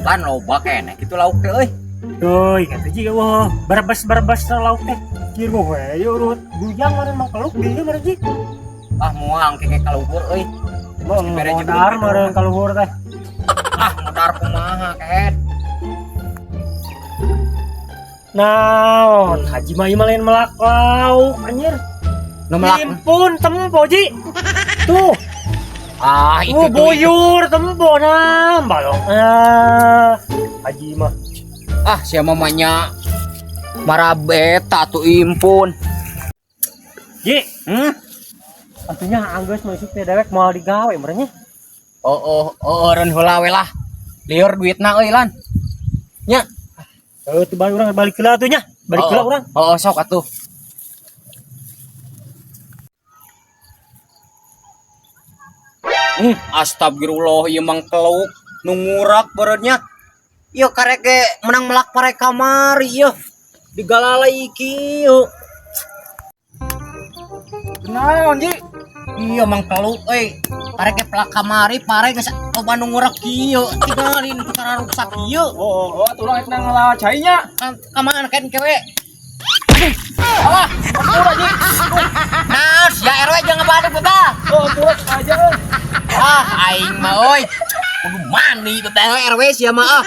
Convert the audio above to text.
Lan loba keneh kitu lauk teh euy. Euy, kata jiga wah, barbas lauk teh. Kieu we yo urut bujang meureun mah keluk dieu meureun ji. Ah moal keke kaluhur euy. Modar meureun kaluhur teh. Ah modar kumaha ket. Naon, Haji mah ieu mah lain melak lauk anjir. Nu melak. Impun tempo ji. Tuh, Ah itu buyur tempo nah, balong. Haji mah. Ah sia mamanya marabeta tuh impun. Ji, atunya anggeus masuk teh dewek moal digawe meureun nya. Oh reun heula we lah. Lieur duitna euy lan. Nya. Teu balik urang balik heula atuh nya. Balik heula urang. Sok atuh. Astagfirullah ieu mang keluk nu ngurak beureunya. Ieu karek ge menang melak pare kamari ieu. Digalalai kieu. Naon ji? Iya mang keluk euy. Karek ge pelak kamari pare geus loba nu ngurak kieu. Tinggalin perkara rusak kieu. Oh, atuh urang eta ngalaha cainya. Ka mana kan kewe? Alah, udah ji. Naos ya RW jangan balik betah. Oh, turut aja. Ah, aing mah euy. Kudu mani betah RW sia mah ah.